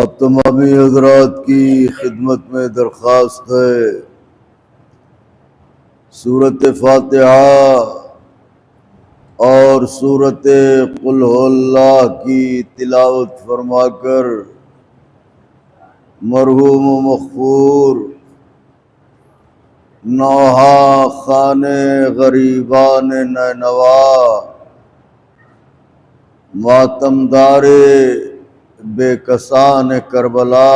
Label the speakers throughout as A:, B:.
A: अब तमामी हजरात की खिदमत में दरख्वास्त है, सूरत फातिहा और सूरत कुल हुवल्लाह की तिलावत फरमाकर मरहूम मग़फ़ूर नौहा खाने गरीबान नैनवा मातमदारे बेकसान करबला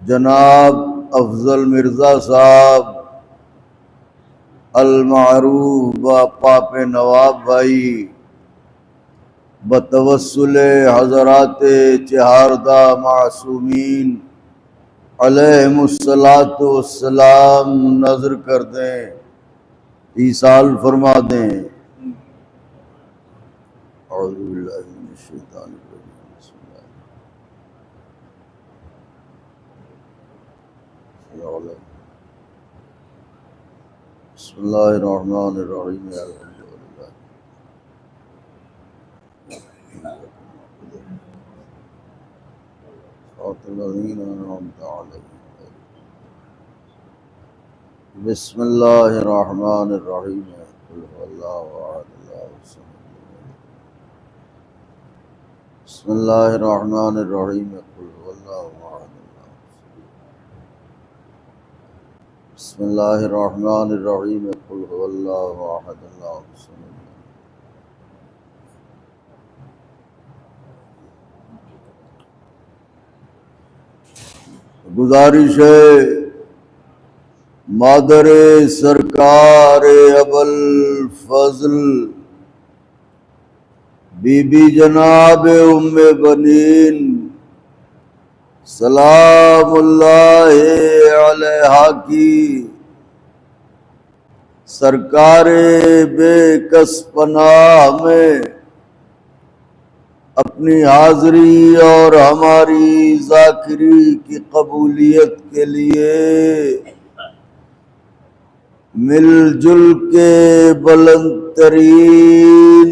A: जनाब अफजल मिर्ज़ा साहब अल-मारूफ व पाप नवाब भाई बतवस्सुल हज़रात चहारदा मासूमीन अलैहिमुस्सलातु वस्सलाम नज़र कर दें, ईसाल फरमा दें। औज़ु बिल्लाहि मिनश शैतानिर रजीम। बिस्मिल्लाहिर रहमानिर रहीम। अल्हम्दुलिल्लाह सिरातिल अनअमता अलैहिम। बिस्मिल्लाहिर रहमानिर रहीम। कुल हुवल्लाहु अहद अल्लाहु समद। बिस्मिल्लाहिर रहमानिर रहीम। कुल हुवल्लाहु अहद अल्लाहु समद। बिस्मिल्लाहिर रहमानिर रहीम। कुल हुवल्लाहु अहद अल्लाहु समद। गुजारिश है मादरे सरकार अबुल फजल बीबी जनाब उम्मे बनीन सलामुल्लाह अलैहा की सरकार बेकस पनाह में अपनी हाज़री और हमारी ज़ाकिरी की कबूलियत के लिए मिलजुल के बुलंद तरीन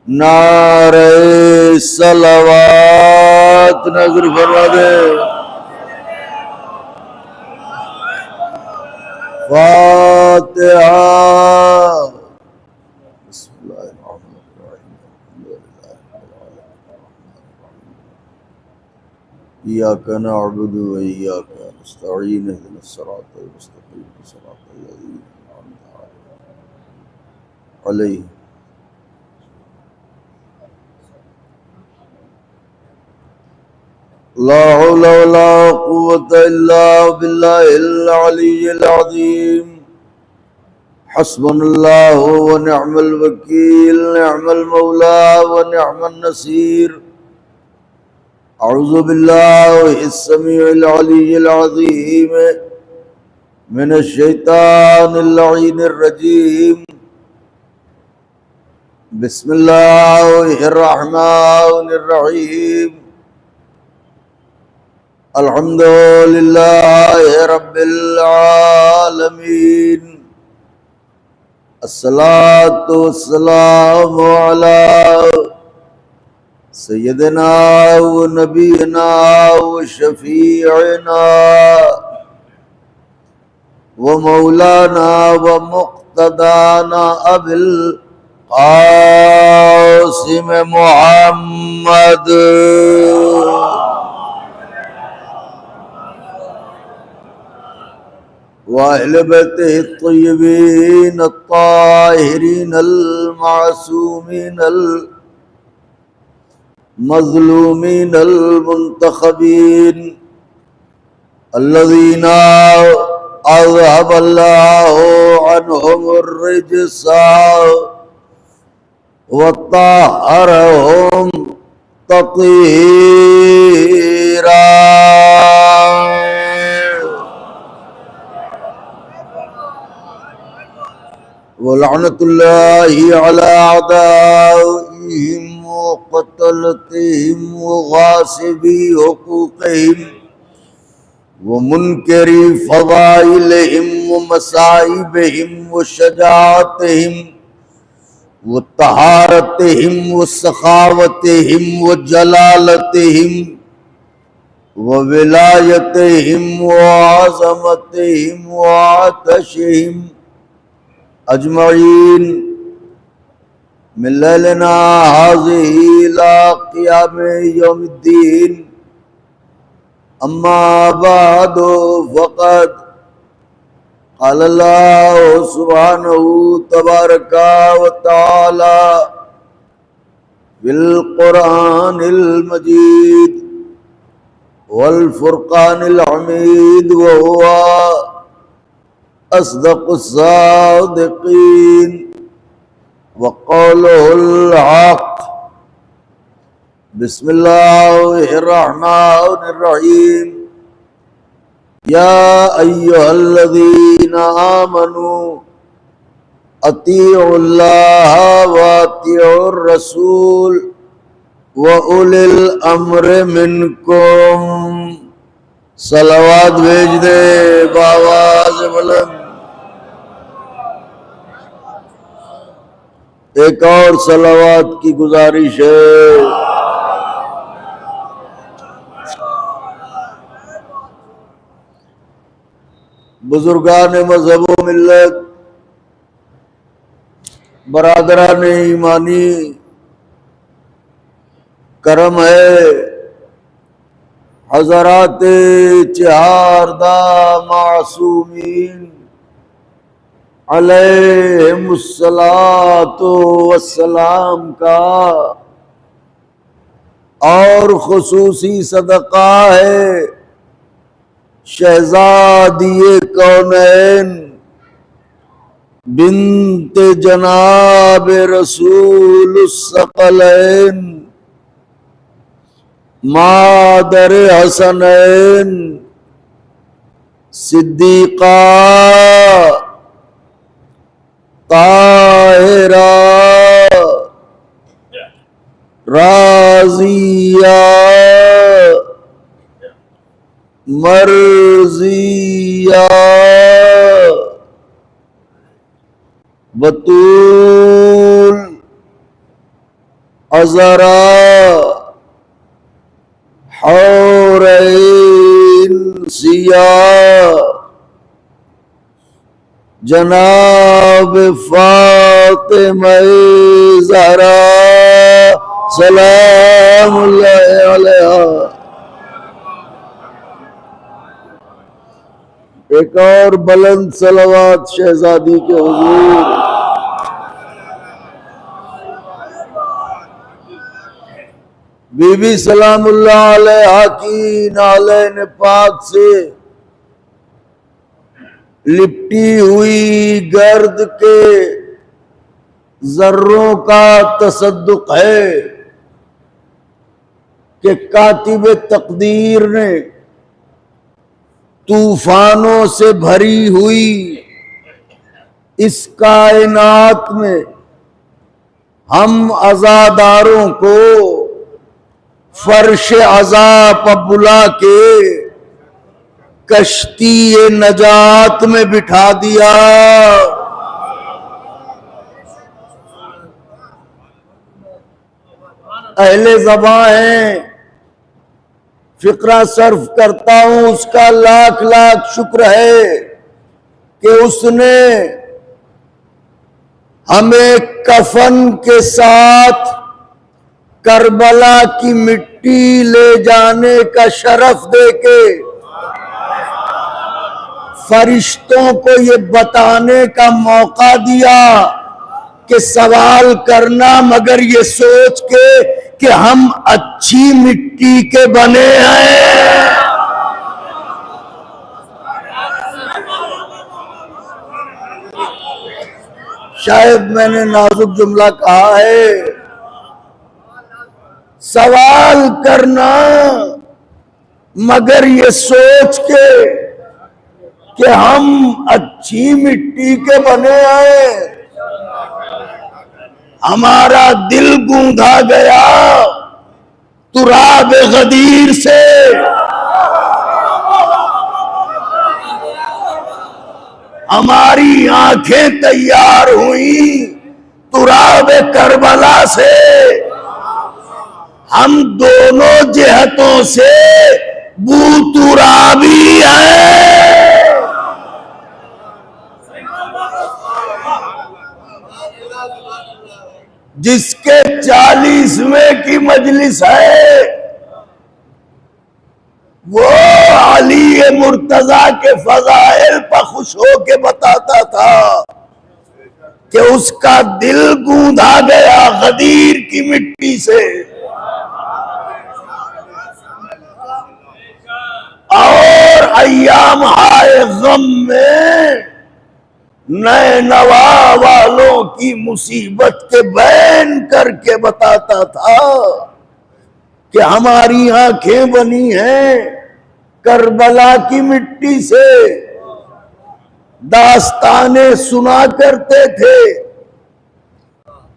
A: नारे सलावत नज़र फरमा दे। फातिहा। इय्याका नअबुदु व इय्याका नस्तईन इहदिनस सिरातल मुस्तक़ीम सिरातल लज़ीना अनअमता अलैहिम। ला हौला वला कुव्वता इल्ला बिल्लाहिल अलिय्यिल अज़ीम। हस्बुनल्लाहु व निअमल वकील, निअमल मौला व निअमन नसीर। अऊज़ु बिल्लाहिस समीउल अलीय्यिल अज़ीम मिनश शैतानिर लईनिर रजीम। बिस्मिल्लाहिर रहमानिर रहीम। अल्हम्दुलिल्लाहि रब्बिल आलमीन। अस्सलातु वस्सलामु अला सय्यदना व नबीना व शफीअना व मौलाना व मुक़्तदाना अबिल क़ासिम मुहम्मद व अहले बैतिहि अत्तय्यबीन अत्ताहिरीन अल-मासूमीन मज़लूमीन अल-मुंतखबीन अल्लज़ीना अज़हबल्लाहु अन्हुमुर रिज्सा व तह्हरहुम तत्हीरा। व लअनतुल्लाहि अला अदाइहिम व क़त्लतिहिम व गासिबी हुकूक़िहिम व मुनकरी फ़ज़ाइलिहिम व मसाइबिहिम व शजाअतिहिम व तहारतहिम व सखावतहिम व जलालतहिम व विलायतहिम व आज़मतहिम व आतशहिम अजमईन मिन लैलिना हाज़िही इला क़ियाम यौमिद्दीन। अम्मा बअदु फ़क़द क़ाल अल्लाहु सुब्हानहु तबारका व तआला फिल क़ुरआनिल मजीद वल फ़ुरक़ानिल हमीद व हुवा अस्दक़ुस सादिक़ीन व क़ौलुहुल हक़। बिस्मिल्लाहिर्रहमानिर्रहीम। या अय्युहल्लज़ीना आमनू अतीउल्लाह व अतीउर रसूल व उलिल अम्र मिनकुम। सलावत भेज दे बावाज़ बुलंद। एक और सलावत की गुजारिश है। बुजुर्गान मज़हब व मिल्लत, बरादरान ईमानी, करम है हज़रात चहारदा मासूमीन अलैहिमुस्सलातु वस्सलाम का और खुसूसी सदका है शहजादिए कौनैन बिन्ते जनाब रसूलुस्सक़लैन मादर हसनैन सिद्दीक़ा ताहिरा राज़िया मर्ज़िया बतूल अज़रा हौरैन सिया जनाब फातिमा ज़हरा सलामुल्लाहि अलैहा। एक और बुलंद सलावत शहजादी के हुजूर। बीबी सलामुल्लाह अलैहा की नालैन पाक से लिपटी हुई गर्द के जर्रों का तसद्दुक है कि कातिब तकदीर ने तूफानों से भरी हुई इस कायनात में हम अज़ादारों को फर्श अज़ा पर बुला के कश्ती नजात में बिठा दिया। अहले ज़बां हैं, फिक्रा सर्फ करता हूं, उसका लाख लाख शुक्र है कि उसने हमें कफन के साथ करबला की मिट्टी ले जाने का शरफ देके फरिश्तों को ये बताने का मौका दिया कि सवाल करना, मगर ये सोच के कि हम अच्छी मिट्टी के बने हैं। शायद मैंने नाजुक जुमला कहा है। सवाल करना मगर ये सोच के कि हम अच्छी मिट्टी के बने हैं। हमारा दिल गूंधा गया तुराब गदीर से। हमारी आंखें तैयार हुई तुराब करबला से हम दोनों जिहतों से बूतुराबी हैं। जिसके 40वें की मजलिस है वो अली मुर्तजा के फजाइल पर खुश होके बताता था कि उसका दिल गूंधा गया गदीर की मिट्टी से, और अय्याम हाय गम में नए नवा वालों की मुसीबत के बयान करके बताता था कि हमारी आंखें बनी हैं करबला की मिट्टी से। दास्तानें सुना करते थे,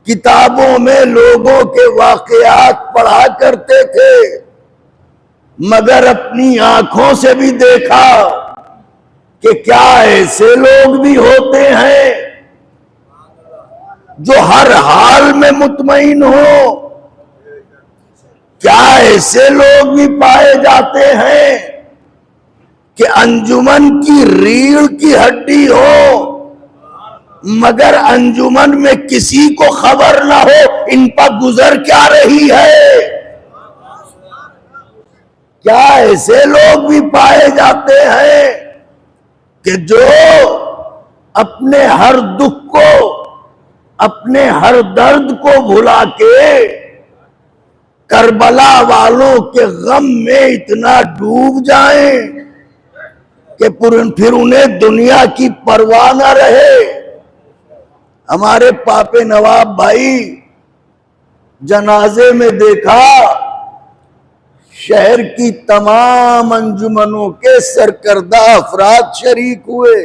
A: किताबों में लोगों के वाकयात पढ़ा करते थे, मगर अपनी आंखों से भी देखा कि क्या ऐसे लोग भी होते हैं जो हर हाल में मुतमईन हो, क्या ऐसे लोग भी पाए जाते हैं कि अंजुमन की रीढ़ की हड्डी हो मगर अंजुमन में किसी को खबर ना हो इन पर गुजर क्या रही है। क्या ऐसे लोग भी पाए जाते हैं कि जो अपने हर दुख को, अपने हर दर्द को भुला के करबला वालों के गम में इतना डूब जाएं कि फिर उन्हें दुनिया की परवाह न रहे। हमारे पापे नवाब भाई जनाजे में देखा शहर की तमाम अंजुमनों के सरकर्दा अफराद शरीक हुए।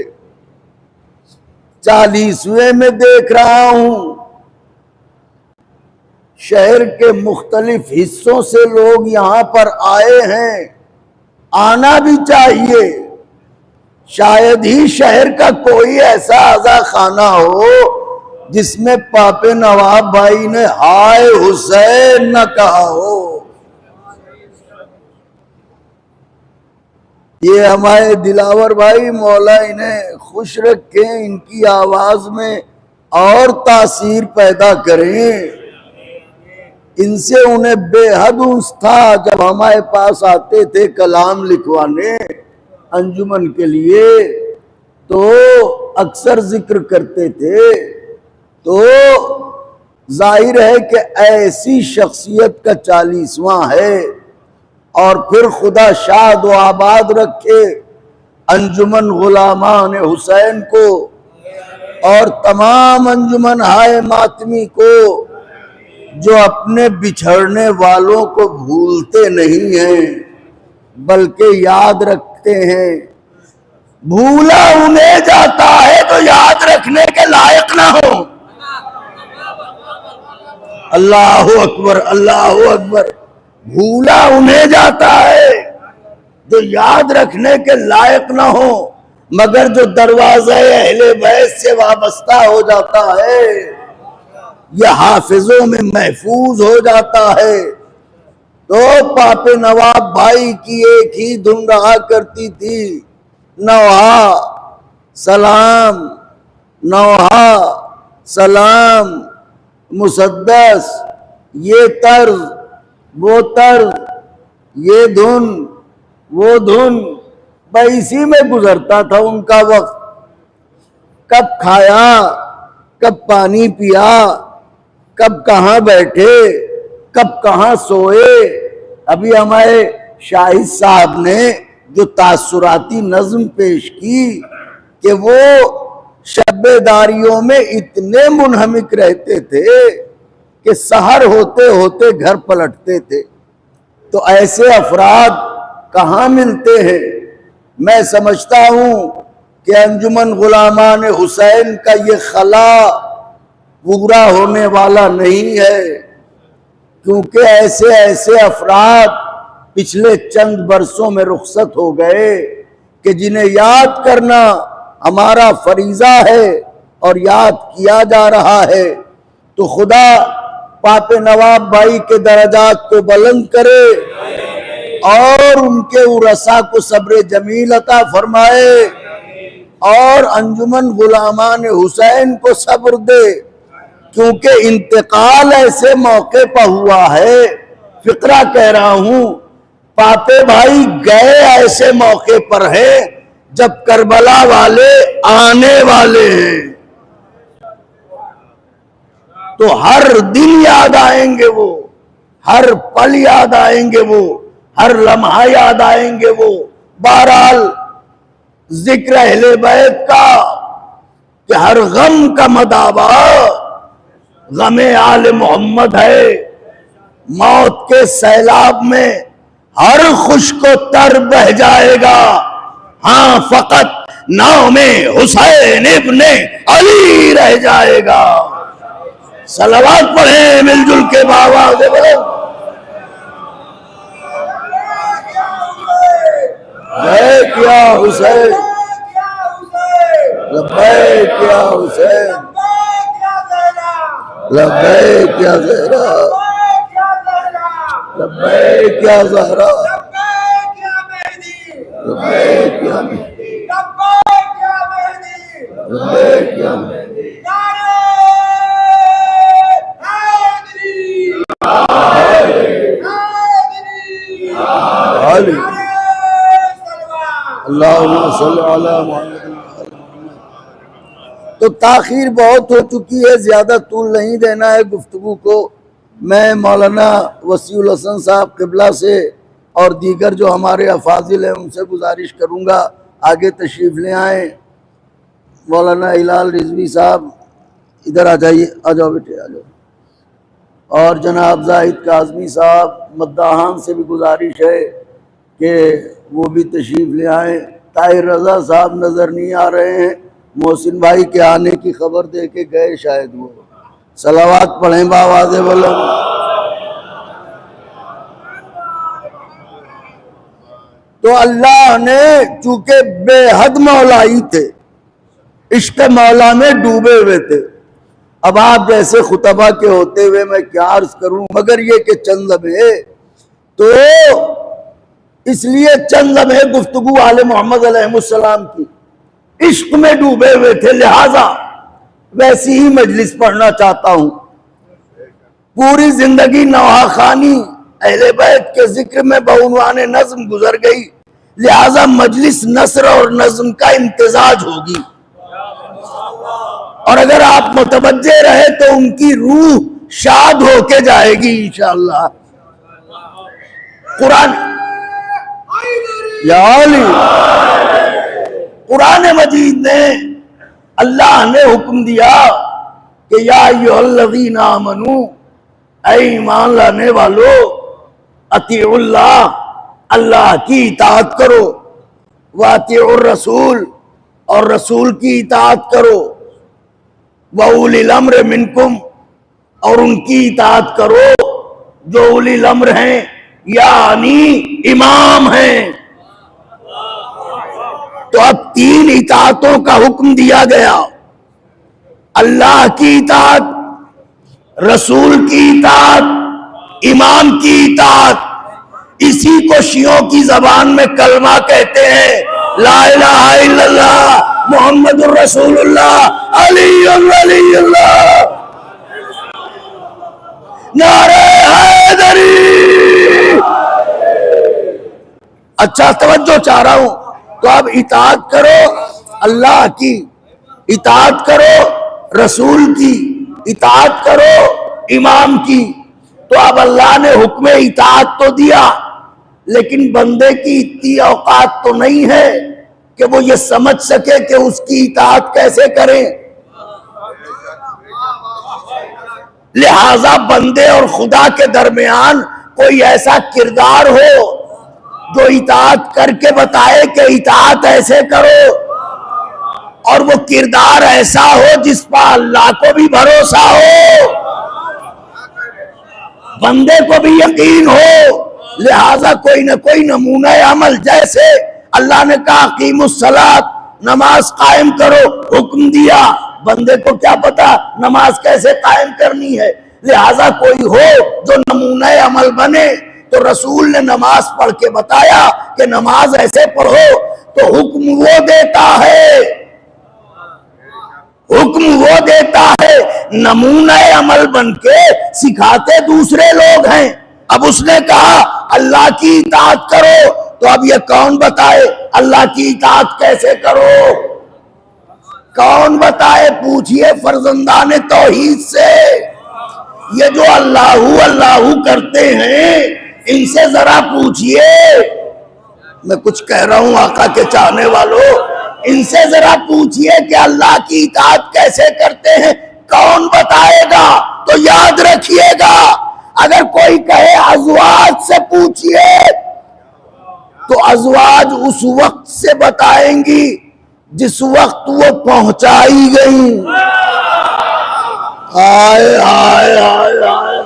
A: 40वें में देख रहा हूं शहर के मुख्तलिफ हिस्सों से लोग यहां पर आए हैं, आना भी चाहिए। शायद ही शहर का कोई ऐसा आजा खाना हो जिसमें पापे नवाब भाई ने हाय हुसैन न कहा हो। ये हमारे दिलावर भाई मौला इन्हें खुश रखें, इनकी आवाज में और तासीर पैदा करें। इनसे उन्हें बेहद उन्स था जब हमारे पास आते थे कलाम लिखवाने अंजुमन के लिए, तो अक्सर जिक्र करते थे। तो जाहिर है कि ऐसी शख्सियत का 40वां है, और फिर खुदा शाद व आबाद रखे अंजुमन गुलामान हुसैन को और तमाम अंजुमन हाय मातमी को जो अपने बिछड़ने वालों को भूलते नहीं हैं बल्कि याद रखते हैं। भूला उन्हें जाता है तो याद रखने के लायक ना हो। अल्लाह अकबर, अल्लाह अकबर। भूला उन्हें जाता है जो याद रखने के लायक ना हो, मगर जो दरवाज़े अहले बैत से वाबस्ता हो जाता है यह हाफिजों में महफूज हो जाता है। तो पापे नवाब भाई की एक ही धुन रहा करती थी, नौहा सलाम, नौहा सलाम, मुसद्दस, ये तर्ज वो तर्ज, ये धुन वो धुन, भाई इसी में गुजरता था उनका वक्त। कब खाया, कब पानी पिया, कब कहाँ बैठे, कब कहाँ सोए। अभी हमारे शाहिद साहब ने जो तासुराती नज्म पेश की कि वो शब्बेदारियों में इतने मुनहमिक रहते थे कि सहर होते होते घर पलटते थे। तो ऐसे अफराद कहाँ मिलते हैं। मैं समझता हूँ कि अंजुमन गुलामान हुसैन का ये खला पूरा होने वाला नहीं है, क्योंकि ऐसे ऐसे अफराद पिछले चंद बरसों में रुखसत हो गए कि जिन्हें याद करना हमारा फरीजा है और याद किया जा रहा है। तो खुदा पापे नवाब भाई के दर्जात को बुलंद करे और उनके उरसा को सब्र जमील अता फरमाए और अंजुमन गुलामान हुसैन को सब्र दे, क्योंकि इंतकाल ऐसे मौके पर हुआ है। फिक्रा कह रहा हूं, पापे भाई गए ऐसे मौके पर है जब करबला वाले आने वाले हैं। तो हर दिन याद आएंगे वो, हर पल याद आएंगे वो, हर लम्हा याद आएंगे वो। बहरहाल जिक्र अहले बैत का कि हर गम का मदावा गमे आले मोहम्मद है। मौत के सैलाब में हर खुश को तर बह जाएगा, हाँ फकत नाव में हुसैन इब्ने अली रह जाएगा। सलावत पढ़े मिलजुल के बाबा से बोलो जय क्या हुसैन, लब्बैक क्या हुसैन, लब्बैक क्या ज़हरा, लब्बैक क्या ज़हरा, लब्बैक क्या मेहदी, लब्बैक क्या मेहदी। तो ताखीर बहुत हो चुकी है, ज्यादा तूल नहीं देना है गुफ्तगू को। मैं मौलाना वसीउल हसन साहब किबला से और दीगर जो हमारे अफाजिल हैं उनसे गुजारिश करूंगा आगे तशरीफ ले आए। मौलाना हिलाल रिजवी साहब इधर आ जाइए, आ जाओ बेटे आ जाओ। और जनाब जाहिद काज़मी साहब मद्दाहान से भी गुजारिश है कि वो भी तशरीफ ले आए। ताहिर रजा साहब नज़र नहीं आ रहे हैं, मोहसिन भाई के आने की खबर दे के गए शायद वो। सलावात पढ़ें बावाज़े बुलंद। तो अल्लाह ने चूंकि बेहद मौलाई थे, इश्क मौला में डूबे हुए थे। अब आप जैसे खुतबा के होते हुए मैं क्या अर्ज करूं, मगर ये कि चंद लम्हे, तो इसलिए चंद लम्हे गुफ्तगू आले मोहम्मद अलैहिस्सलाम की इश्क में डूबे हुए थे, लिहाजा वैसी ही मजलिस पढ़ना चाहता हूं। पूरी जिंदगी नौहा खानी अहले बैत के जिक्र में बउनवाने नज्म गुजर गई, लिहाजा मजलिस नस्र और नज्म का इम्तिजाज होगी। और अगर आप मुतवज्जे रहे तो उनकी रूह शाद होके जाएगी इंशाअल्लाह। कुरान मजीद ने अल्लाह ने हुक्म दिया कि या अय्युहल्लज़ीना आमनू, ऐ ईमान लाने वालों, अतीउल्लाह, अल्लाह की इताअत करो, व अतीउर रसूल, और रसूल की इताअत करो, व उलिल अम्र मिनकुम, और उनकी इताअत करो जो उलिल अम्र हैं, यानी इमाम हैं। तो अब तीन इताअतों का हुक्म दिया गया, अल्लाह की इताअत, रसूल की इताअत, इमाम की इताअत। इसी को शियों की जबान में कलमा कहते हैं, ला इलाहा इल्लल्लाह मुहम्मदुर रसूलुल्लाह अलीयुल वलीयुल्लाह। नारे हैदरी। अच्छा तवज्जो चाह रहा हूं, तो अब इताअत करो अल्लाह की, इताअत करो रसूल की, इताअत करो इमाम की। तो अब अल्लाह ने हुक्म इताअत तो दिया, लेकिन बंदे की इतनी औकात तो नहीं है कि वो ये समझ सके कि उसकी इताअत कैसे करें। लिहाजा बंदे और खुदा के दरमियान कोई ऐसा किरदार हो जो इताअत करके बताए कि इताअत ऐसे करो, और वो किरदार ऐसा हो जिस पर अल्लाह को भी भरोसा हो, बंदे को भी यकीन हो। लिहाजा कोई न कोई नमूना अमल, जैसे अल्लाह ने कहा कीमुस्सलात, नमाज कायम करो, हुक्म दिया, बंदे को क्या पता नमाज कैसे कायम करनी है। लिहाजा कोई हो जो नमूना अमल बने, तो रसूल ने नमाज पढ़ के बताया कि नमाज ऐसे पढ़ो, तो हुक्म वो देता है, हुक्म वो देता है, नमूना अमल बन के सिखाते दूसरे लोग हैं। अब उसने कहा अल्लाह की इताअत करो, तो अब ये कौन बताए अल्लाह की इताअत कैसे करो? कौन बताए? पूछिए फर्जंदाने तौहीद से। ये जो अल्लाहू अल्लाहू करते हैं, इनसे जरा पूछिए। मैं कुछ कह रहा हूं आका के चाहने वालों, इनसे जरा पूछिए कि अल्लाह की इताअत कैसे करते हैं, कौन बताएगा? तो याद रखिएगा, अगर कोई कहे अज़वाज से पूछिए, तो अज़वाज उस वक्त से बताएंगी जिस वक्त वो पहुंचाई गई। आए आए आए आए,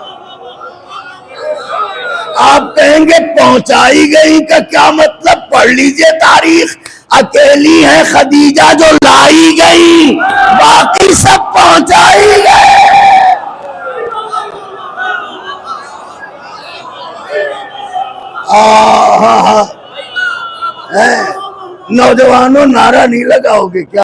A: आप कहेंगे पहुंचाई गई का क्या मतलब? पढ़ लीजिए तारीख। अकेली है खदीजा जो लाई गई, बाकी सब पहुंचाई गए। नौजवानों नारा नहीं लगाओगे क्या?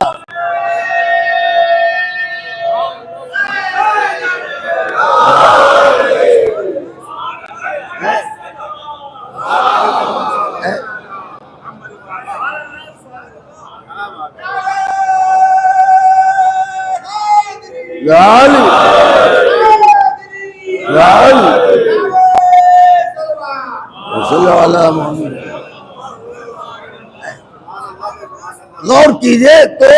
A: गौर कीजिए, तो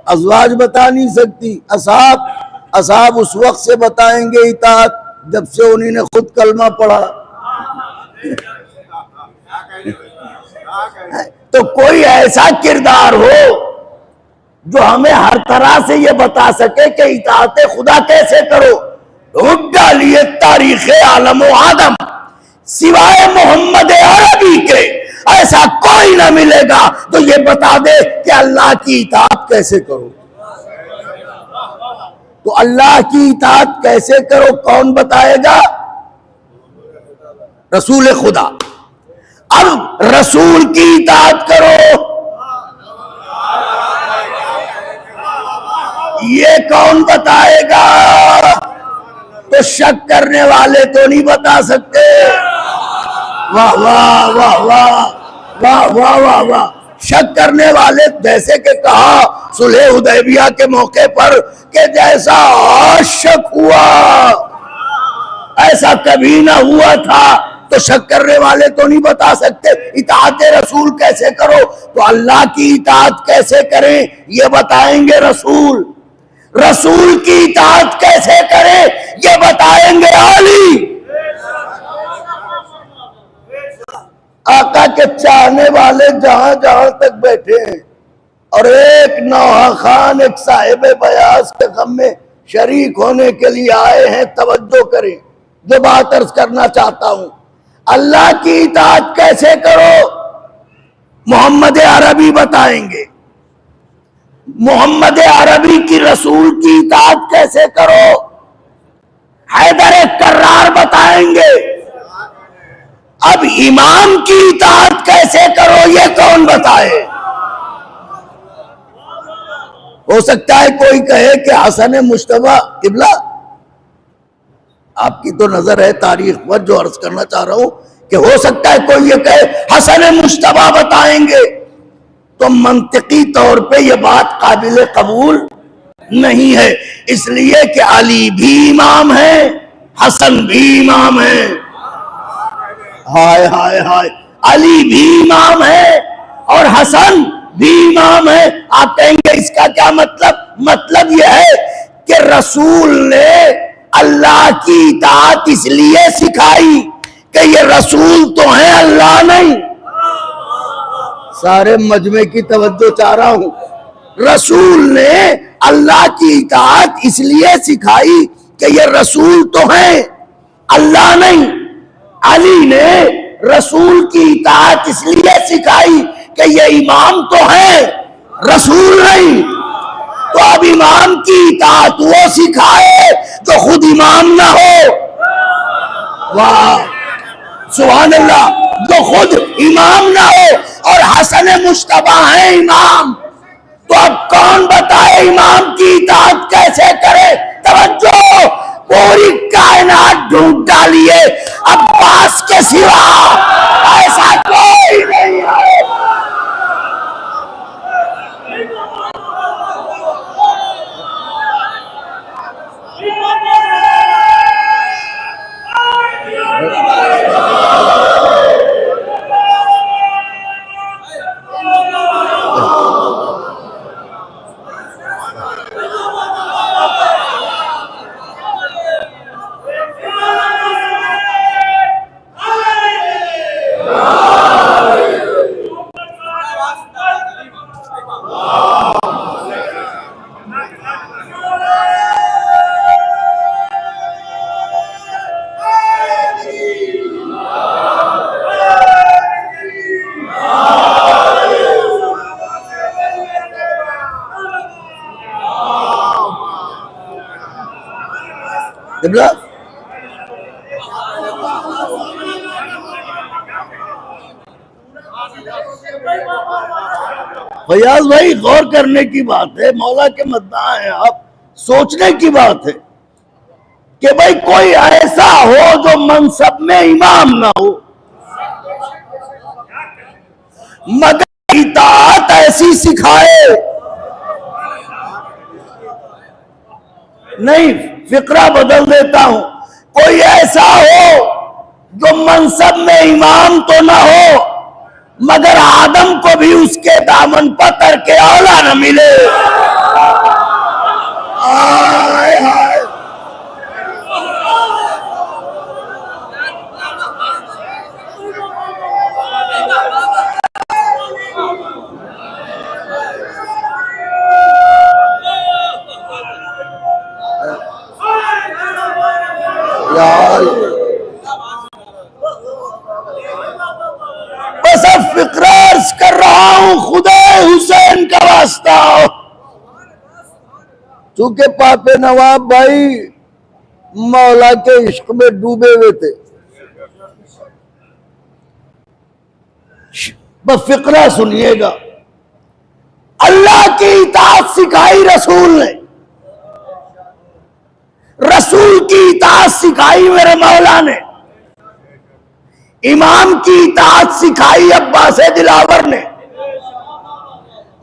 A: अज़वाज बता नहीं सकती, असहाब उस वक्त से बताएंगे इताअत जब से उन्हीं ने खुद कलमा पढ़ा। तो कोई ऐसा किरदार हो जो हमें हर तरह से ये बता सके कि इताअत खुदा कैसे करो। ढूंढ डालिए तारीख आलम व आदम, सिवाय मोहम्मद अरबी के ऐसा कोई ना मिलेगा जो ये बता दे कि अल्लाह की इताअत कैसे करो। तो अल्लाह की इताअत कैसे करो कौन बताएगा? रसूल खुदा। अब रसूल की इताअत करो, ये कौन बताएगा? तो शक करने वाले तो नहीं बता सकते। वाह वाह वाह वाह वाह वाह वाह वाह। शक करने वाले जैसे कि कहा सुलह हुदैबिया के मौके पर कि जैसा आज शक हुआ ऐसा कभी ना हुआ था, तो शक करने वाले तो नहीं बता सकते। इताअत रसूल कैसे करो, तो अल्लाह की इताअत कैसे करें ये बताएंगे रसूल। रसूल की इताअत कैसे करें ये बताएंगे आली। आका के चाहने वाले जहां जहां तक बैठे हैं, और एक नौहा खान एक साहिब बयास के गम में शरीक होने के लिए आए हैं, तवज्जो करें जो बात अर्ज करना चाहता हूं। अल्लाह की इताअत कैसे करो मोहम्मद अरबी बताएंगे, मोहम्मद अरबी की रसूल की इताअत कैसे करो हैदर कर्रार बताएंगे। अब इमाम की इताअत कैसे करो ये कौन बताए? हो सकता है कोई कहे कि हसन मुश्तबा इब्ला, आपकी तो नजर है तारीख पर, जो अर्ज करना चाह रहा हूं कि हो सकता है कोई ये कहे हसन मुश्तबा बताएंगे, तो मंतिकी तौर पे ये बात काबिल कबूल नहीं है, इसलिए कि अली भी इमाम है, हसन भी इमाम है। हाय हाय हाय, अली भी इमाम है और हसन भी इमाम है। आप कहेंगे इसका क्या मतलब? मतलब यह है कि रसूल ने अल्लाह की इताअत इसलिए सिखाई कि ये रसूल तो है, अल्लाह नहीं। सारे मजमे की तवज्जो चाह रहा हूं। रसूल ने अल्लाह की इताअत इसलिए सिखाई कि ये रसूल तो है, अल्लाह नहीं। अली ने रसूल की इताअत इसलिए सिखाई कि ये इमाम तो है, रसूल नहीं। तो अब इमाम की इताअत वो सिखाए जो खुद इमाम ना हो। वाह सुभान अल्लाह, जो खुद इमाम ना हो और हसन मुश्तबा है इमाम, तो अब कौन बताए इमाम की इताअत कैसे करे। तवज्जो, पूरी कायनात ढूंढ डालिए, अब्बास के सिवा ऐसा कोई नहीं है। फयाज भाई, गौर करने की बात है, मौला के मद्दा है आप, सोचने की बात है कि भाई कोई ऐसा हो जो मनसब में इमाम ना हो, मगर इताअत ऐसी सिखाए। नहीं, फिक्रा बदल देता हूं, कोई ऐसा हो जो मनसब में इमाम तो ना हो, मगर आदम को भी उसके दामन पर तरके औला न मिले। आय हाय, यार बस अब फिक्र अर्ज कर रहा हूं, खुदा हुसैन का वास्ता। चूंकि पापे नवाब भाई मौला के इश्क में डूबे हुए थे, बस फिक्रा सुनिएगा। अल्लाह की इताअत सिखाई रसूल ने, रसूल की इताअत सिखाई मेरे मौला ने, इमाम की इताअत सिखाई अब्बास दिलावर ने।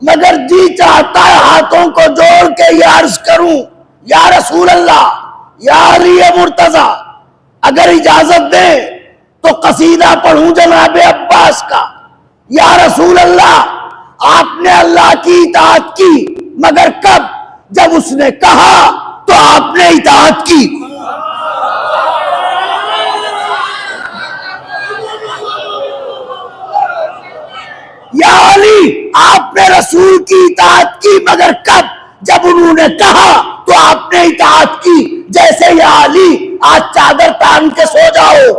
A: मगर जी चाहता है हाथों को जोड़ के ये अर्ज करूं, या रसूल अल्लाह, या अली मुर्तजा, अगर इजाजत दें तो कसीदा पढ़ूं जनाब अब्बास का। या रसूल अल्लाह, आपने अल्लाह की इताअत की, मगर कब? जब उसने कहा तो आपने इताअत की। या अली, आपने रसूल की इताअत की, मगर कब? जब उन्होंने कहा तो आपने इताअत की। जैसे या अली, आज चादर तान के सो जाओ,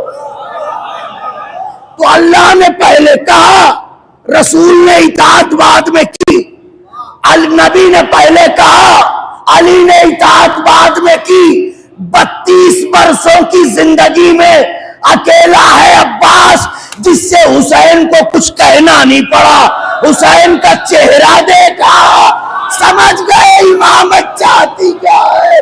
A: तो अल्लाह ने पहले कहा, रसूल ने इताअत बाद में की। नबी ने पहले कहा, अली ने इताअत बाद में की। 32 बरसों की जिंदगी में अकेला है अब्बास जिससे हुसैन को कुछ कहना नहीं पड़ा। हुसैन का चेहरा देखा, समझ गए इमामत चाहती क्या है।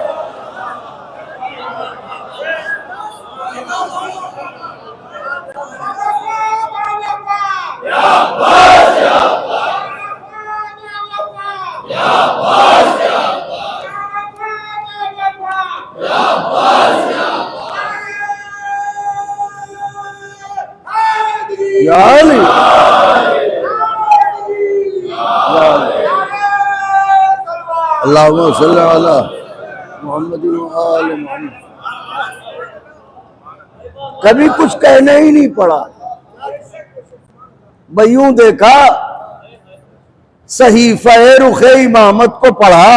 A: अल्लाहुम्मा सल्ली अला मुहम्मद व आले मुहम्मद। कभी कुछ कहने ही नहीं पड़ा, यूं देखा, सहीफा रुखे इमामत को पढ़ा,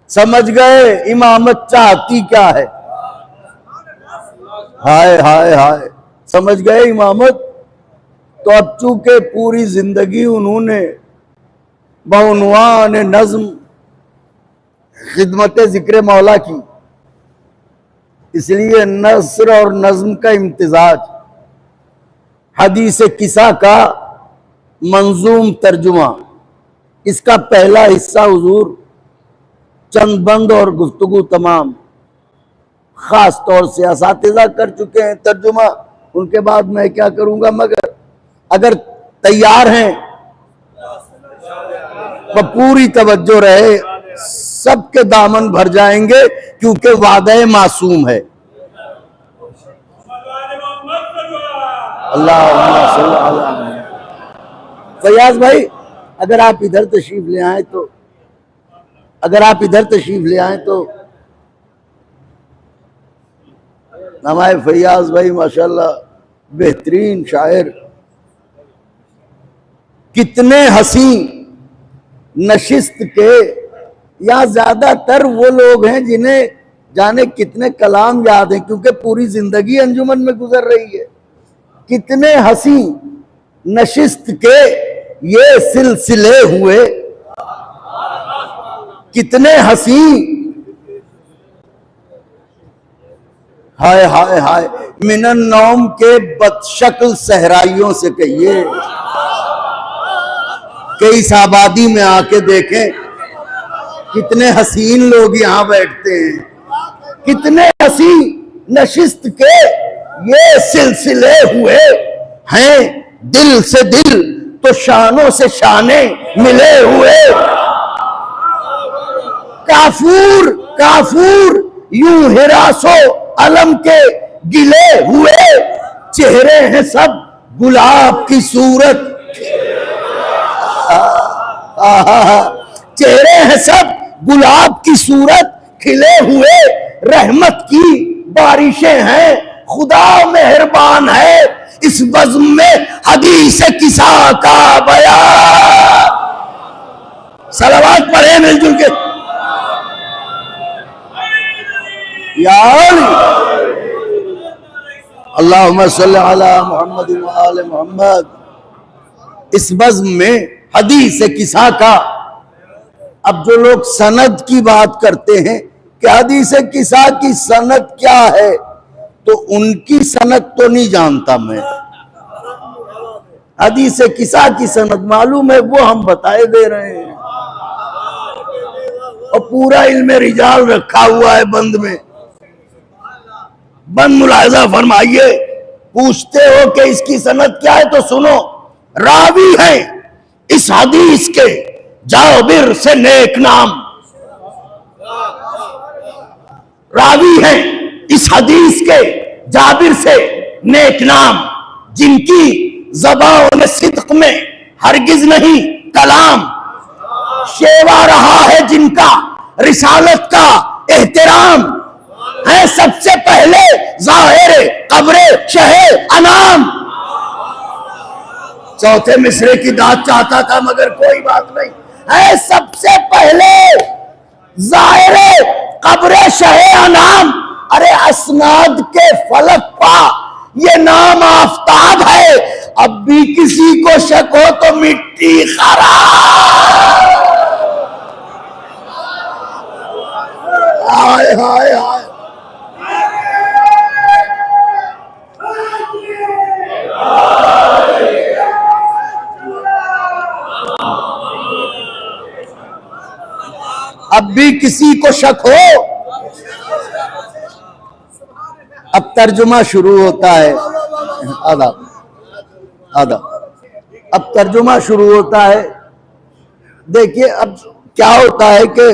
A: समझ गए इमामत चाहती क्या है। हाय हाय हाय, समझ गए इमामत तो अब चूंकि पूरी जिंदगी उन्होंने बउनवान नज्म खिदमत जिक्र मौला की, इसलिए नस्र और नज्म का इम्तिजाज, हदीस किसा का मंजूम तर्जुमा, इसका पहला हिस्सा हुजूर चंद बंद और गुफ्तगू तमाम खास तौर से असातिज़ा कर चुके हैं तर्जुमा। उनके बाद मैं क्या करूंगा, मगर अगर तैयार हैं तो पूरी तवज्जो रहे, सबके दामन भर जाएंगे क्योंकि वादे मासूम है। अल्लाह फयाज भाई, अगर आप इधर तशरीफ ले आए तो, हमारे फयाज भाई माशाल्लाह बेहतरीन शायर, कितने हसी नशिस्त के, या ज्यादातर वो लोग हैं जिन्हें जाने कितने कलाम याद हैं, क्योंकि पूरी जिंदगी अंजुमन में गुजर रही है। कितने हसी नशिस्त के ये सिलसिले हुए, कितने हसी, हाय हाय हाय, मिनन नौम के बदशक्ल सहराइयों से कहिए कि इस आबादी में आके देखें कितने हसीन लोग यहां बैठते हैं। कितने हसी नशिस्त के ये सिलसिले हुए हैं, दिल से दिल तो शानों से शाने मिले हुए। काफूर काफूर यूं हिरासो अलम के गिले हुए, चेहरे हैं सब गुलाब की सूरत, चेहरे हैं सब गुलाब की सूरत खिले हुए। रहमत की बारिशें हैं, खुदा मेहरबान है, इस बज़्म में हदीस किसा का बयान। सलावत पढ़े मिलजुल के यार, अल्लाहुम्मा सल्ली अला मुहम्मद व आले मुहम्मद। इस बज़्म में हदीस किसा का, अब जो लोग सनद की बात करते हैं कि हदीस किसा की सनद क्या है, तो उनकी सनद तो नहीं जानता मैं। हदीस किसा की सनद मालूम है, वो हम बताए दे रहे हैं, और पूरा इल्मे रिजाल रखा हुआ है बंद में। बंद मुलाहिजा फरमाइए, पूछते हो कि इसकी सनद क्या है, तो सुनो। रावी है इस हदीस के जाबिर से नेक नाम, रावी है इस हदीस के जाबिर से नेक नाम, जिनकी ज़बान सिद्क में हरगिज नहीं कलाम, शेवा रहा है जिनका रिसालत का एहतराम, है सबसे पहले ज़ाहिर कब्रे शहे अनाम। चौथे मिसरे की दाद चाहता था मगर कोई बात नहीं, है सबसे पहले ज़ाहिर कब्रे शहे अनाम। अरे असनाद के फलक पा ये नाम आफताब है, अब भी किसी को शक हो तो मिट्टी खराब। हाय हाय हाय, अब भी किसी को शक हो। अब तर्जुमा शुरू होता है, आधा अब तर्जुमा शुरू होता है। देखिए अब क्या होता है कि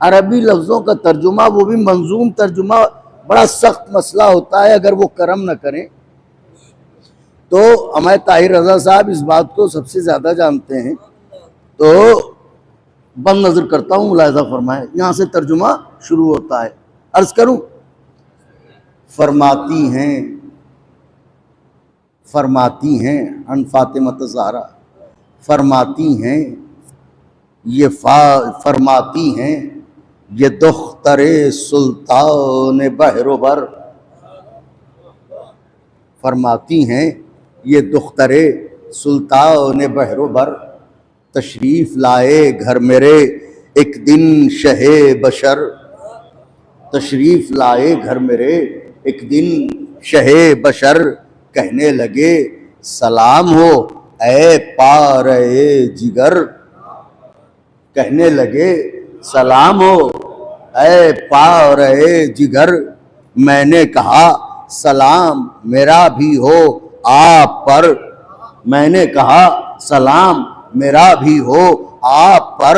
A: अरबी लफ्जों का तर्जुमा, वो भी मंजूम तर्जुमा, बड़ा सख्त मसला होता है। अगर वो करम न करें तो हमारे ताहिर रजा साहब इस बात को सबसे ज्यादा जानते हैं, तो बंद नजर करता हूं, मुलाहिजा फरमाए। यहां से तर्जुमा शुरू होता है, अर्ज करूं। फरमाती हैं अन फातिमत ज़हरा, फरमाती हैं फरमाती हैं ये दुख्तरे सुल्तान बहरोबर, फरमाती हैं ये दुख्तरे सुल्तान बहरो बर तशरीफ लाए घर मेरे एक दिन शहे बशर, तशरीफ लाए घर मेरे एक दिन शहे बशर, कहने लगे सलाम हो ऐ पारे जिगर, कहने लगे सलाम हो ऐ पारे जिगर। मैंने कहा सलाम मेरा भी हो आप पर, मैंने कहा सलाम मेरा भी हो आप पर।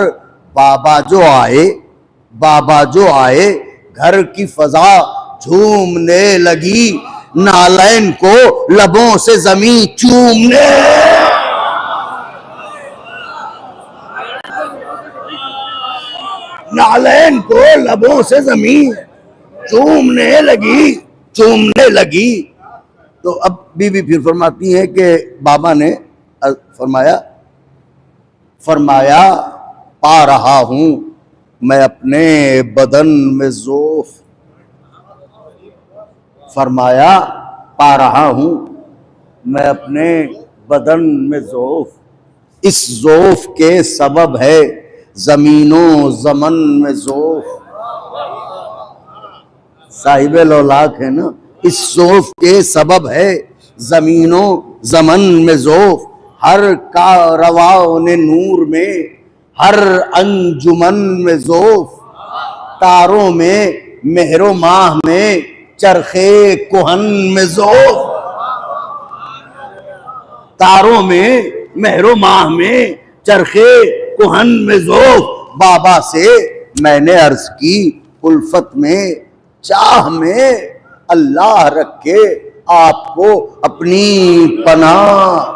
A: बाबा जो आए, बाबा जो आए, घर की फजा झूमने लगी, नालैन को लबों से जमीन चूमने, नालैन को लबों से जमीन चूमने लगी, चूमने लगी। तो अब बीबी फिर फरमाती है कि बाबा ने फरमाया, फरमाया पा रहा हूं मैं अपने बदन में ज़ोफ़, फरमाया पा रहा हूं मैं अपने बदन में ज़ोफ़, इस ज़ोफ़ के सबब है ज़मीनो ज़मन में ज़ोफ़। साहिब लौलाक है ना, इस ज़ोफ़ के सबब है ज़मीनो ज़मन में ज़ोफ़। हर कारवां ने नूर में, हर अंजुमन में ज़ोफ़, तारों में मेहरो माह में चरखे कुहन में ज़ोफ़, तारों में मेहरो माह में चरखे कुहन में ज़ोफ़। बाबा से मैंने अर्ज की उल्फत में चाह में, अल्लाह रखे आपको अपनी पनाह,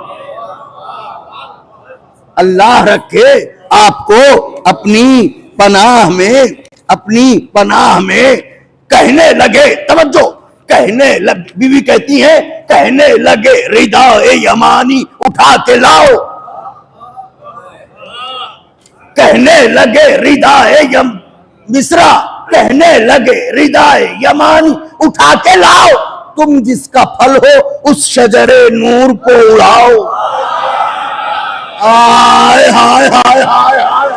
A: अल्लाह रखे आपको अपनी पनाह में, अपनी पनाह में। कहने लगे, तवज्जो, कहने लग, बीवी कहती है कहने लगे रिदा ए यमानी उठा के लाओ, कहने लगे रिदा ए मिस्रा, कहने लगे रिदा ए यमानी उठा के लाओ, तुम जिसका फल हो उस शजरे नूर को उड़ाओ। हाय हाय हाय हाय हाय,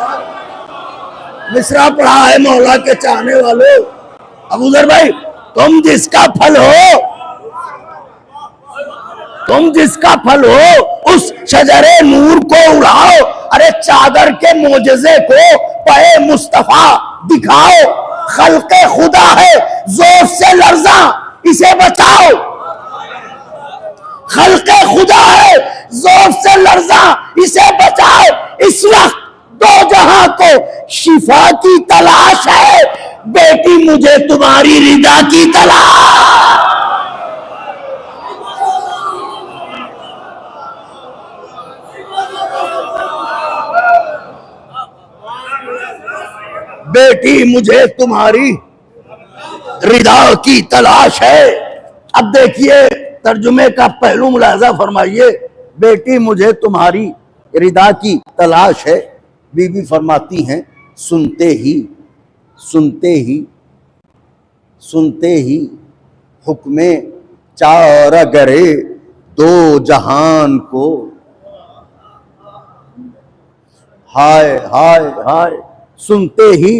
A: मिसरा पढ़ा है मौला के चाहने वालों। अबूजर भाई, तुम जिसका फल हो, तुम जिसका फल हो उस शजरे नूर को उड़ाओ। अरे चादर के मोजज़े को पे मुस्तफा दिखाओ, खल्क़े खुदा है जोर से लर्जा इसे बचाओ, खल्क़े खुदा है जोर से लर्जा इसे बचाओ। इस वक्त दो जहां को शिफा की तलाश है, बेटी मुझे तुम्हारी रिदा की तलाश। बेटी मुझे तुम्हारी रिदा की तलाश है। अब देखिए तर्जुमे का पहलू मुलाजा फरमाइए, बेटी मुझे तुम्हारी रिदा की तलाश है। बीबी फरमाती हैं सुनते ही, सुनते ही, सुनते ही हुक्मे चारा गरे दो जहान को, हाय हाय हाय, सुनते ही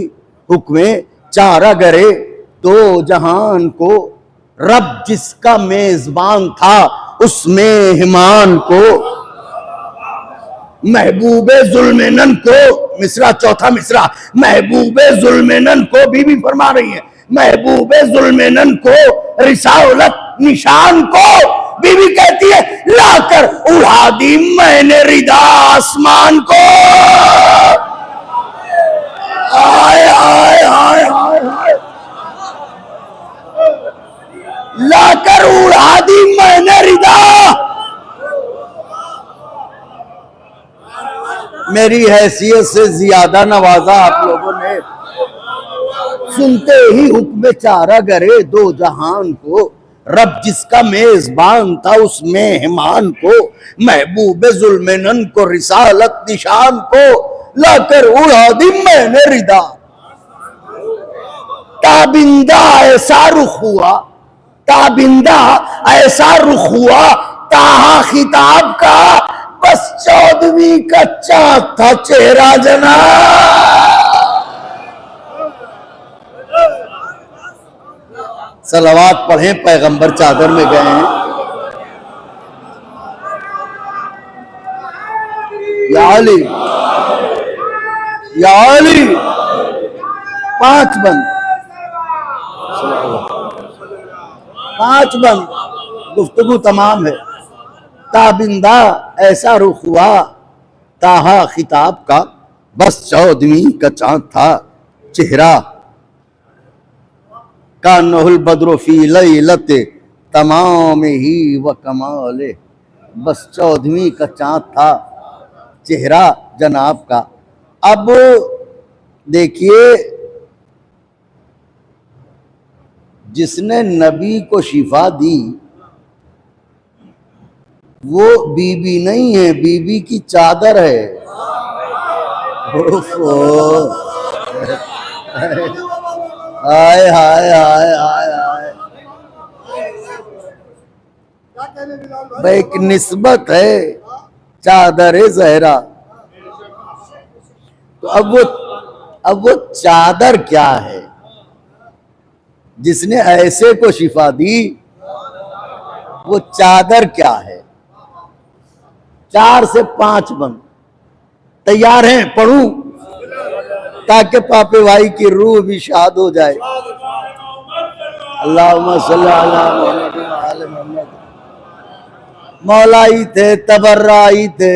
A: हुक्मे चारा गरे दो जहान को, रब जिसका मेजबान था उस मेहमान को, महबूबे जुल्मेनन को, मिसरा चौथा मिसरा, महबूबे जुल्मेनन को बीबी फरमा रही है, महबूबे जुल्मेनन को रिसालत निशान को बीबी कहती है लाकर उड़ा दी मैंने रिदा आसमान को। आय आय आय आय आय, लाकर उड़ा दी मैंने रिदा। मेरी हैसियत से ज्यादा नवाजा आप लोगों ने। सुनते ही हुक्म चारा गरे दो जहान को, रब जिसका मेजबान था उस मेहमान को, महबूब जुल्मेनन को रिसालत निशान को, लाकर उड़ा दी मैंने रिदा। ताबिंदा ऐसा रुख हुआ, ताबिंदा ऐसा रुख हुआ, ताहा खिताब का बस 14वीं का चाँद था चेहरा जना। सलावात पढ़े, पैगंबर चादर में गए हैं। या अली, या अली। 5 बंद, 5 बंद, गुफ्तगू तमाम है। ताबिंदा ऐसा रुख हुआ ताहा खिताब का, बस 14वीं का चाँद था चेहरा। का नहुल बद्रो फी लैलते तमाम ही व कमाले, बस 14वीं का चाँद था चेहरा जनाब का। अब देखिए, जिसने नबी को शिफा दी वो बीबी नहीं है, बीबी की चादर है। हाय हाय हाय हाय हाय, भाई एक निस्बत है चादर ज़हरा। तो अब वो चादर क्या है जिसने ऐसे को शिफा दी, वो चादर क्या है? 4 से 5 बंद तैयार हैं, पढ़ूं ताकि पापे भाई की रूह भी शाद हो जाए। अल्लाहुम्मा सल्ली अला मुहम्मद व आले मुहम्मद। मौलाई थे, तबर्राई थे,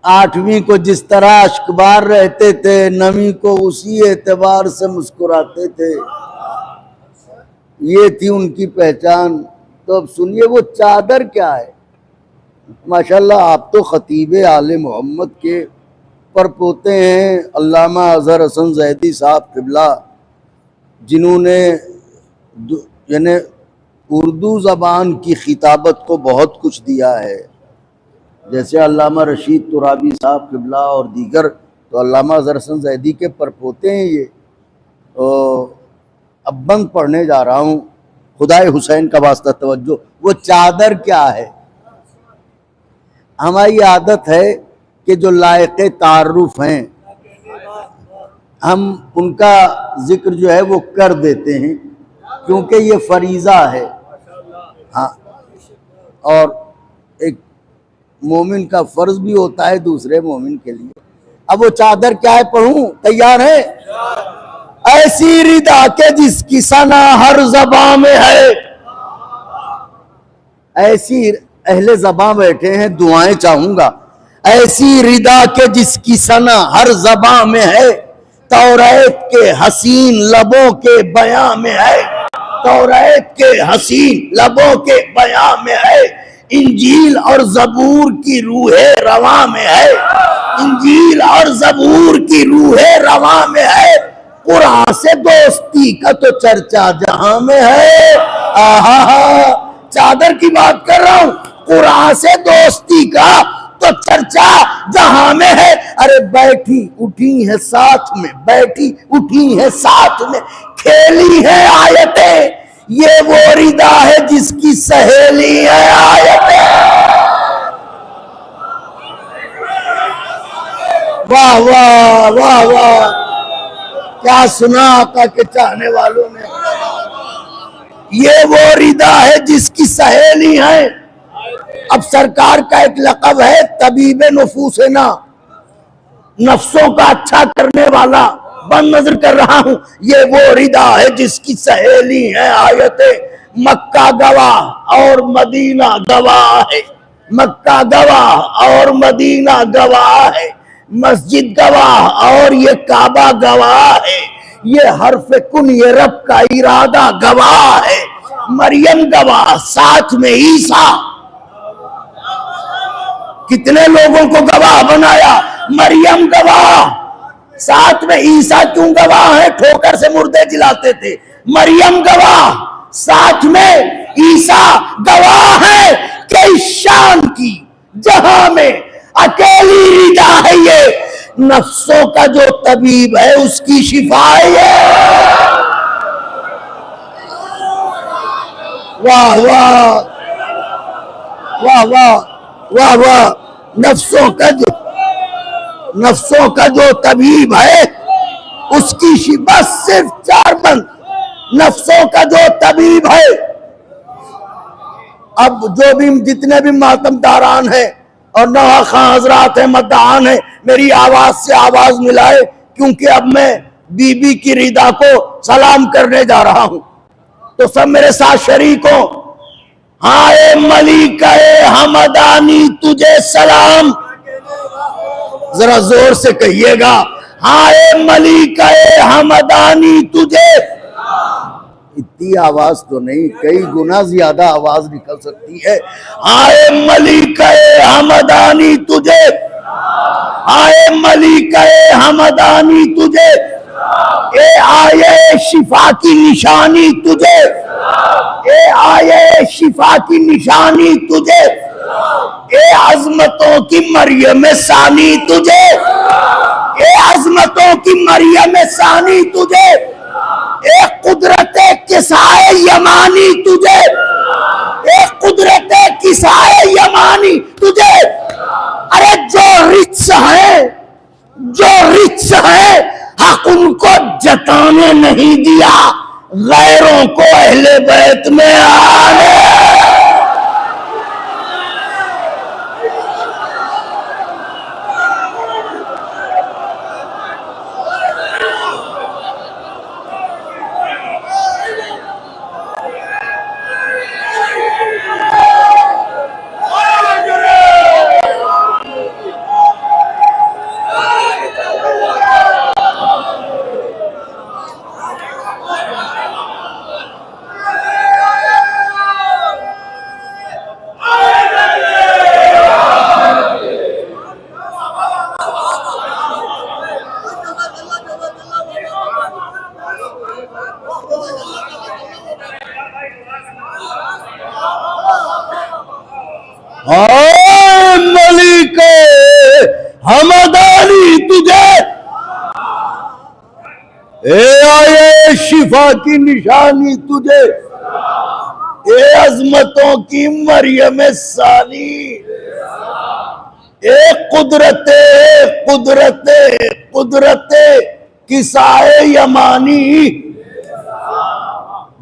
A: 8वीं को जिस तरह अश्कबार रहते थे, 9वीं को उसी एतबार से मुस्कुराते थे। ये थी उनकी पहचान। तो अब सुनिए वो चादर क्या है। माशाल्लाह आप तो खतीब आले मोहम्मद के परपोते हैं, अल्लामा अजहर हसन ज़ैदी साहब क़िबला, जिन्होंने यानी उर्दू ज़बान की खिताबत को बहुत कुछ दिया है। जैसे अल्लामा रशीद तुराबी साहब क़िबला और दीगर, तो अल्लामा अजहर हसन ज़ैदी के परपोते हैं ये। अब बंद पढ़ने जा रहा हूँ, खुदाए हुसैन का वास्ता तवज्जो। वो चादर क्या है? हमारी आदत है कि जो लायक़े तारुफ हैं हम उनका जिक्र जो है वो कर देते हैं, क्योंकि ये फरीज़ा है। हाँ, और एक मोमिन का फ़र्ज भी होता है दूसरे मोमिन के लिए। अब वो चादर क्या है, पढ़ूं? तैयार है? ऐसी रिदा के जिसकी सना हर ज़बां में है। ऐसी अहले ज़बां बैठे हैं, दुआएं चाहूंगा। ऐसी रिदा के जिसकी सना हर ज़बां में है, तौरात के हसीन लबों के बयां में है। तौरात के हसीन लबों के बयां में है। इंजील और ज़बूर की रूहे रवा में है। इंजील और ज़बूर की रूहे रवा में है। कुरान से दोस्ती का तो चर्चा जहां में है। आहा, चादर की बात कर रहा हूं। कुरान से दोस्ती का तो चर्चा जहां में है। अरे बैठी उठी है साथ में, बैठी उठी है साथ में, खेली है आयतें। ये वो रिदा है जिसकी सहेली है आयतें। वाह वाह वाह वाह, क्या सुना आका के चाहने वालों ने। ये वो रिदा है जिसकी सहेली है। अब सरकार का एक लक़ब है तबीब नफूसना, नफ्सों का अच्छा करने वाला। बंद नजर कर रहा हूं, ये वो रिदा है जिसकी सहेली है आयतें। मक्का गवाह और मदीना गवाह है। मक्का गवाह और मदीना गवाह है। मस्जिद गवाह और ये काबा गवाह है। ये हर्फ कुन, ये रब का इरादा गवाह है। मरियम गवाह, साथ में ईसा। कितने लोगों को गवाह बनाया? मरियम गवाह, साथ में ईसा क्यों गवाह है? ठोकर से मुर्दे जिलाते थे। मरियम गवाह, साथ में ईसा गवाह है कि इस शान की जहां में अकेली रिदा है ये। नफ्सों का जो तबीब है उसकी शिफा है। वाह वाह वाह वाह, वाह वाह। नफ्सों का जो तबीब है उसकी शिफा सिर्फ 4 बंद। नफ्सों का जो तबीब है। अब जो भी जितने भी मातमदारान हैं और नवा खां हजरात है, मद्दान है, मेरी आवाज से आवाज मिलाए, क्योंकि अब मैं बीबी की रिदा को सलाम करने जा रहा हूं। तो सब मेरे साथ शरीक हो। हाय मलिका हमदानी तुझे सलाम। जरा जोर से कहिएगा, हाय मलिका हमदानी तुझे। इतनी आवाज तो नहीं, कई गुना ज्यादा आवाज निकल सकती है। हाय मलिका हमदानी तुझे, हाय मलिका हमदानी तुझे, ए आये शिफा की निशानी तुझे, ए आये शिफा की निशानी तुझे, ए अजमतों की मरियम सानी तुझे, ए अजमतों की मरियम सानी तुझे, ए कुदरत किसाए यमानी तुझे, ए कुदरत किसाए यमानी तुझे। अरे जो रिच है, जो रिच है, हक उनको जताने नहीं दिया, गैरों को अहले बैत में आने। हाय मलिके हमदानी तुझे, ए आये शिफा की निशानी तुझे, ए अजमतों की मरियम सानी, ए कुदरते कुदरते कुदरते किसाए यमानी।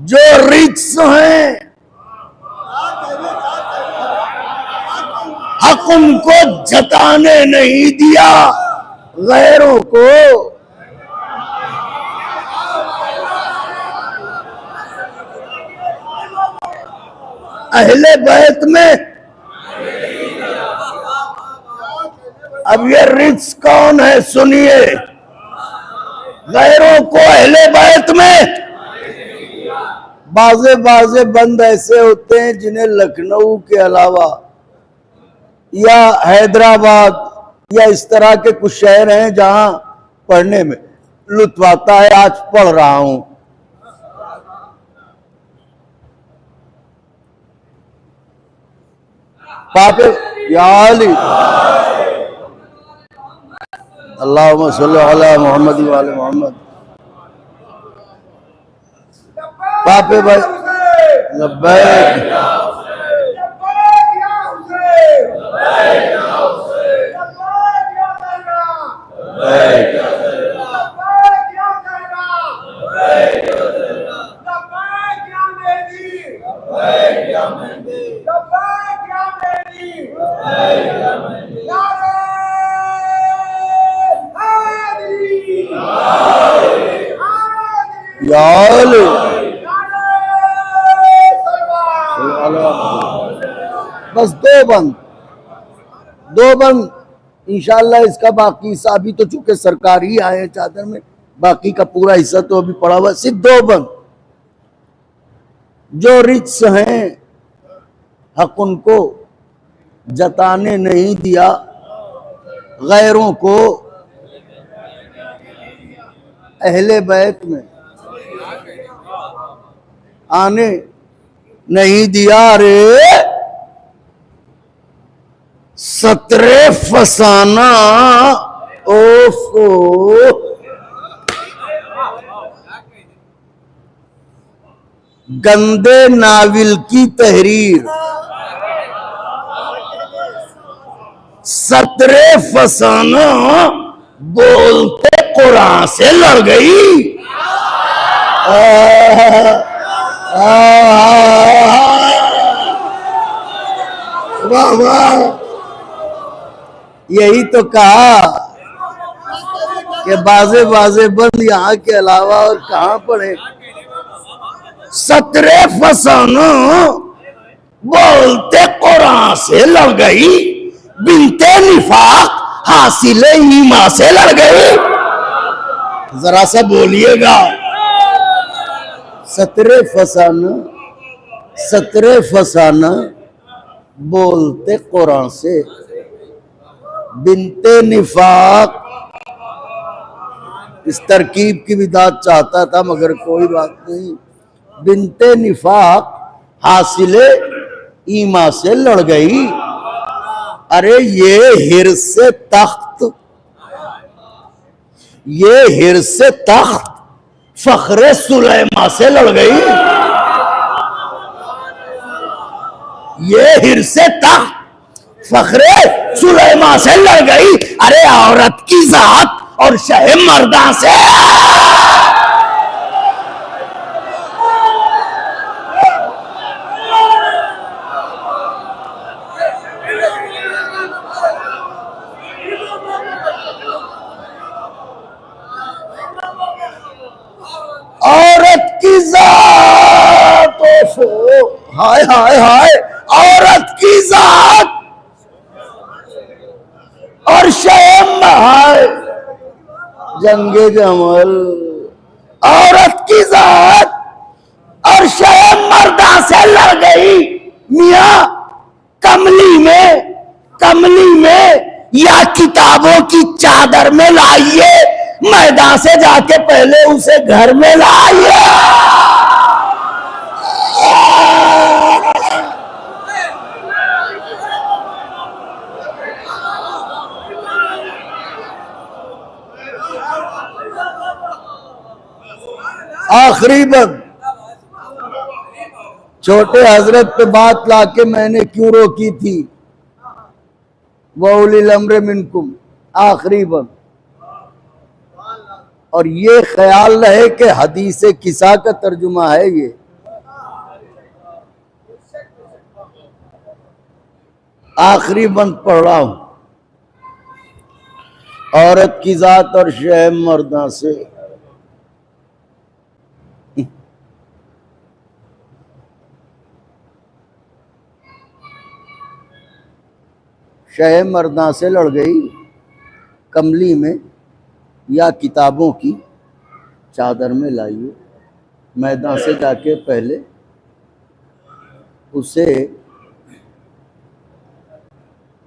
A: जो रिक्स हैं हक उनको जताने नहीं दिया, गैरों को। अहले बैत में। अब ये रिक्स कौन है सुनिए, गैरों को अहले बैत में। बाजे बाजे बंद ऐसे होते हैं जिन्हें लखनऊ के अलावा या हैदराबाद या इस तरह के कुछ शहर हैं जहां पढ़ने में लुत्फ आता है। आज पढ़ रहा हूं, पापे या अली अल्लाहुम्मा सल्ली अला मोहम्मद व आले मोहम्मद। पापे भाई लब्बैक बस दो बंद इंशाल्लाह। इसका बाकी हिस्सा अभी तो चूंकि सरकारी आए हैं चादर में, बाकी का पूरा हिस्सा तो अभी पड़ा हुआ। सिर्फ 2 बंद। जो रिच हैं हक उनको जताने नहीं दिया, गैरों को अहले बैत में आने नहीं दिया। रे 17 फसाना ओफो, गंदे नाविल की तहरीर। 17 फसाना बोलते कुरान से लड़ गई। वाह वाह, यही तो कहा कि बाजे बाजे बंद यहाँ के अलावा और कहां पड़े। 17 फसाना बोलते कुरान से लड़ गई, बिनते निफाक हासिल ईमान से लड़ गई। जरा सा बोलिएगा, 17 फसाना बोलते कुरान से, बिनते निफाक। इस तरकीब की भी दाद चाहता था मगर कोई बात नहीं। बिनते निफाक हासिले ईमा से लड़ गई। अरे ये हिर्से तख्त, ये हिर्से तख्त फखरे सुलेमा से लड़ गई। ये हिर्से तख्त फखरे सुलेमा से लड़ गई। अरे औरत की जात और शहे मर्दा से। औरत की जात, हाय हाय हाय, औरत की जात और शयम हाय जंगे जमल। औरत की जात और शयम मर्दा से लड़ गई। मियां कमली में या किताबों की चादर में लाइए, मैदान से जाके पहले उसे घर में लाइए। आखिरी बंद, छोटे हजरत पे बात लाके मैंने क्यों रोकी थी, व उलिल अम्र मिनकुम, आखिरी बंद। और ये ख्याल रहे कि हदीस किसा का तर्जुमा है ये। आखिरी बंद पढ़ रहा हूं। औरत की जात और शहम मर्दा से, शह मर्दा से लड़ गई, कमली में या किताबों की चादर में लाइए, मैदान से जाके पहले उसे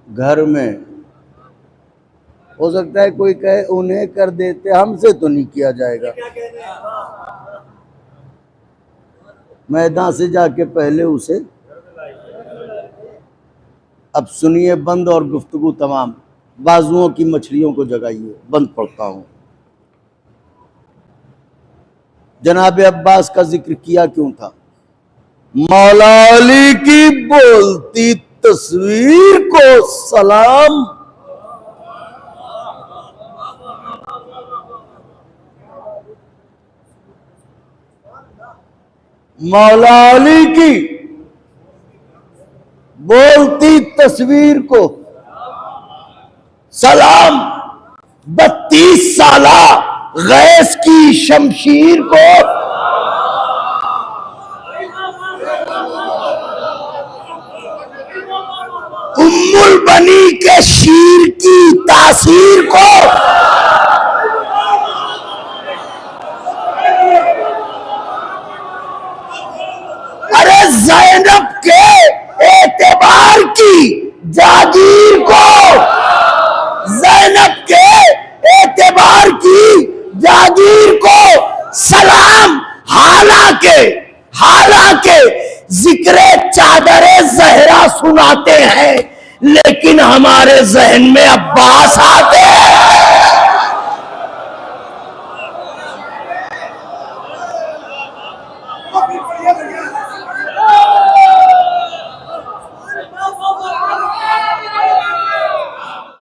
A: घर में। हो सकता है कोई कहे उन्हें कर देते, हमसे तो नहीं किया जाएगा। मैदान से जाके पहले उसे। अब सुनिए बंद और गुफ्तगू तमाम। बाजुओं की मछलियों को जगाइए, बंद पढ़ता हूं। जनाब अब्बास का जिक्र किया क्यों था? मौला अली की बोलती तस्वीर को सलाम। मौला अली की बोलती तस्वीर को सलाम। 32 साला गैस की शमशीर को उम्मुल बनी के शीर की तासीर को अरे ज़ैनब के एतबार की जागीर को, ज़ैनब के एतबार की जागीर को सलाम। हालांकि जिक्रे चादरे ज़हरा सुनाते हैं, लेकिन हमारे जहन में अब्बास आते हैं।